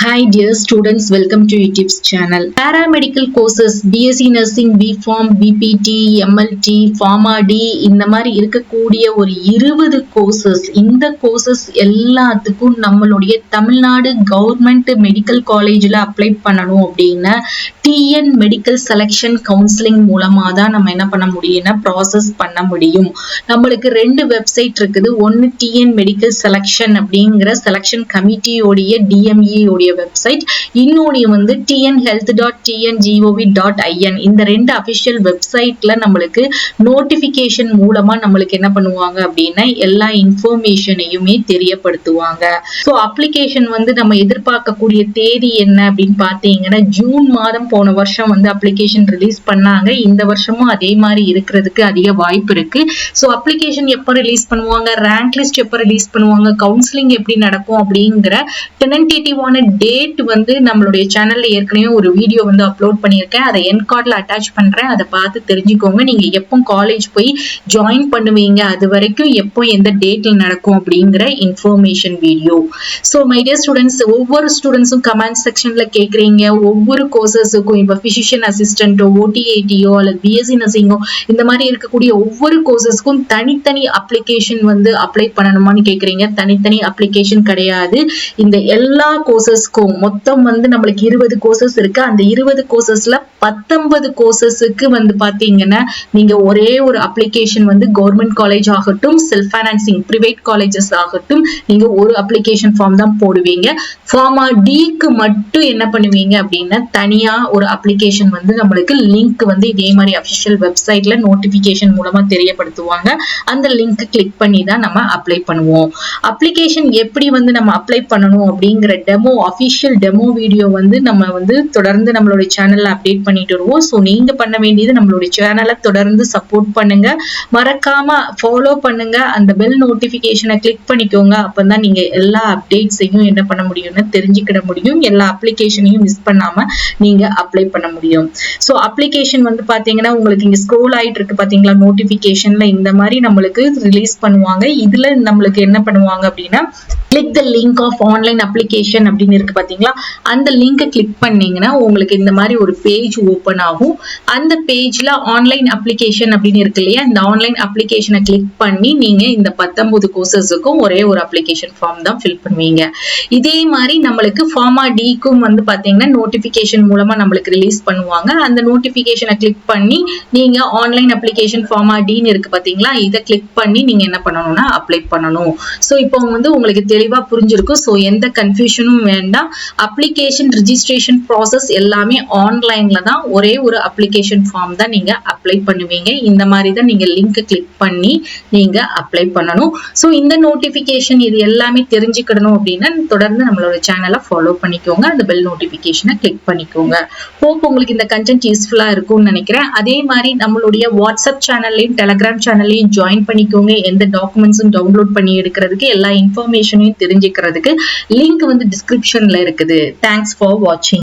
Hi dear students, welcome to YouTube's channel. Paramedical courses BSc Nursing, BPharm, BPT, MLT, Pharma D இந்த மாதிரி இருக்கக்கூடிய ஒரு 20 courses. இந்த courses எல்லாத்துக்கும் நம்மளுடைய தமிழ்நாடு கவர்மெண்ட் மெடிக்கல் காலேஜ்ல அப்ளை பண்ணணும் அப்படின்னா TN மெடிக்கல் செலக்ஷன் கவுன்சிலிங் மூலமா தான் நம்ம என்ன பண்ண முடியும்னா ப்ராசஸ் பண்ண முடியும். நம்மளுக்கு ரெண்டு வெப்சைட் இருக்குது. ஒன்னு TN மெடிக்கல் செலக்ஷன் அப்படிங்கிற செலக்ஷன் கமிட்டியோடைய DME உடைய வெப்சைட், இன்னொன்னு வந்து tnhealth.tngov.in. இந்த ரெண்டு அபிஷியல் வெப்சைட்ல நம்மளுக்கு நோட்டிபிகேஷன் மூலமா நம்மளுக்கு என்ன பண்ணுவாங்க அப்படின்னா எல்லா இன்ஃபர்மேஷனையுமே தெரியப்படுத்துவாங்க. ஸோ அப்ளிகேஷன் வந்து நம்ம எதிர்பார்க்கக்கூடிய தேதி என்ன அப்படின்னு பார்த்தீங்கன்னா ஜூன் மாதம் போன வருஷம் வந்து அப்ளிகேஷன் ரிலீஸ் பண்ணாங்க. இந்த வருஷமும் அதே மாதிரி இருக்கிறதுக்கு அதிக வாய்ப்பு இருக்கு. ஸோ அப்ளிகேஷன் எப்போ ரிலீஸ் பண்ணுவாங்க, ரேங்க் லிஸ்ட் எப்போ ரிலீஸ் பண்ணுவாங்க, கவுன்சிலிங் எப்படி நடக்கும் அப்படிங்கிற டென்டேட்டிவான டேட் வந்து நம்மளுடைய சேனல்ல ஏற்கனவே ஒரு வீடியோ வந்து அப்லோட் பண்ணியிருக்கேன். அதை என் கார்ட்ல அட்டாச் பண்றேன். அதை பார்த்து தெரிஞ்சுக்கோங்க. நீங்க எப்போ காலேஜ் போய் ஜாயின் பண்ணுவீங்க, அது வரைக்கும் எப்போ எந்த டேட்ல நடக்கும் அப்படிங்கிற information video. So my dear students, ஒவ்வொரு ஸ்டூடெண்ட்ஸும் கமெண்ட் செக்ஷன்ல கேட்குறீங்க. ஒவ்வொரு கோர்சஸுக்கும் இப்போ பிசிஷியன் அசிஸ்டன்ட்டோ, OTATயோ அல்லது BSc நர்சிங்கோ இந்த மாதிரி இருக்கக்கூடிய ஒவ்வொரு கோர்சஸ்க்கும் தனித்தனி அப்ளிகேஷன் வந்து அப்ளை பண்ணணுமான்னு கேட்குறீங்க. தனித்தனி அப்ளிகேஷன் கிடையாது. இந்த எல்லா கோர்சஸ்க்கும் மொத்தம் வந்து நம்மளுக்கு 20 கோர்சஸ் இருக்கு. அந்த 20 கோர்சஸ்ல 19 கோர்சஸுக்கு வந்து பாத்தீங்கன்னா நீங்க ஒரே ஒரு அப்ளிகேஷன் வந்து கவர்மெண்ட் காலேஜ் ஆகட்டும், செல்ஃப் ஃபைனான்சிங் பிரைவேட் காலேஜஸ் ஆகட்டும், நீங்க ஒரு அப்ளிகேஷன் ஃபார்ம் தான் போடுவீங்க. ஃபார்மா டிக்கு மட்டும் என்ன பண்ணுவீங்க அப்படின்னா தனியா ஒரு அப்ளிகேஷன் வந்து நம்மளுக்கு லிங்க் வந்து இதே மாதிரி அபிஷியல் வெப்சைட்ல நோட்டிபிகேஷன் மூலமா தெரியப்படுத்துவாங்க. அந்த லிங்க் கிளிக் பண்ணி தான் நம்ம அப்ளை பண்ணுவோம். அப்ளிகேஷன் எப்படி வந்து நம்ம அப்ளை பண்ணணும் அப்படிங்கிற டெமோ, அபிஷியல் டெமோ வீடியோ வந்து நம்ம வந்து தொடர்ந்து நம்மளுடைய சேனல்ல அப்டேட் பண்ணிட்டு வருவோம். ஸோ நீங்க பண்ண வேண்டியது நம்மளுடைய சேனலை தொடர்ந்து சப்போர்ட் பண்ணுங்க, மறக்காம ஃபாலோ பண்ணுங்க, அந்த பெல் நோட்டிபிகேஷனை கிளிக் பண்ணிக்கோங்க. அப்பதான் நீங்க எல்லா அப்டேட்ஸையும் என்ன பண்ண முடியும்னு தெரிஞ்சுக்கிட முடியும். எல்லா அப்ளிகேஷனையும் மிஸ் பண்ணாம நீங்க அப்ளை பண்ண முடியும். ஸோ அப்ளிகேஷன் வந்து பாத்தீங்கன்னா உங்களுக்கு இங்க ஸ்க்ரோல் ஆயிட்டு இருக்கு பாத்தீங்களா, நோட்டிபிகேஷன்ல இந்த மாதிரி நம்மளுக்கு ரிலீஸ் பண்ணுவாங்க. இதுல நம்மளுக்கு என்ன பண்ணுவாங்க அப்படின்னா click the link of online application அப்படின்னு இருக்கு பாத்தீங்களா, அந்த லிங்கை கிளிக் பண்ணீங்கன்னா உங்களுக்கு இந்த மாதிரி ஒரு பேஜ் ஓபன் ஆகும். அந்த பேஜ்ல ஆன்லைன் அப்ளிகேஷன் அப்படின்னு இருக்கு இல்லையா, இந்த ஆன்லைன் அப்ளிகேஷனை கிளிக் பண்ணி நீங்க இந்த 19 கோர்சஸுக்கும் ஒரே ஒரு அப்ளிகேஷன் ஃபார்ம் தான் ஃபில் பண்ணுவீங்க. இதே மாதிரி நம்மளுக்கு ஃபார்மா டிக்கும் வந்து பாத்தீங்கன்னா நோட்டிபிகேஷன் மூலமா நம்மளுக்கு ரிலீஸ் பண்ணுவாங்க. அந்த நோட்டிபிகேஷனை கிளிக் பண்ணி நீங்க ஆன்லைன் அப்ளிகேஷன் ஃபார்மா டின்னு இருக்கு பாத்தீங்களா, இதை கிளிக் பண்ணி நீங்க என்ன பண்ணணும்னா அப்ளை பண்ணணும். ஸோ இப்போ வந்து உங்களுக்கு தெளிவா புரிஞ்சிருக்கும். ஸோ எந்த கன்ஃபியூஷனும் வேண்டாம். அப்ளிகேஷன் ரிஜிஸ்ட்ரேஷன் ப்ராசஸ் எல்லாமே ஆன்லைன்ல தான். ஒரே ஒரு அப்ளிகேஷன் ஃபார்ம் தான் நீங்க அப்ளை பண்ணுவீங்க. இந்த மாதிரி தான் நீங்க லிங்க் கிளிக் பண்ணி நீங்க அப்ளை பண்ணணும். ஸோ இந்த நோட்டிபிகேஷன் இது எல்லாமே தெரிஞ்சுக்கணும் அப்படின்னா தொடர்ந்து நம்மளோட சேனலை ஃபாலோ பண்ணிக்கோங்க, அந்த பெல் நோட்டிபிகேஷனை கிளிக் பண்ணிக்கோங்க. ஹோப் உங்களுக்கு இந்த கண்டென்ட் யூஸ்ஃபுல்லா இருக்கும்னு நினைக்கிறேன். அதே மாதிரி நம்மளுடைய வாட்ஸ்அப் சேனல்லையும் டெலகிராம் சேனல்லையும் ஜாயின் பண்ணிக்கோங்க. எந்த டாக்குமெண்ட்ஸும் டவுன்லோட் பண்ணி எடுக்கிறதுக்கு, எல்லா இன்ஃபர்மேஷனையும் தெரிஞ்சுக்கிறதுக்கு லிங்க் வந்து டிஸ்கிரிப்ஷன்ல இருக்குது. தேங்க்ஸ் ஃபார் வாட்சிங்.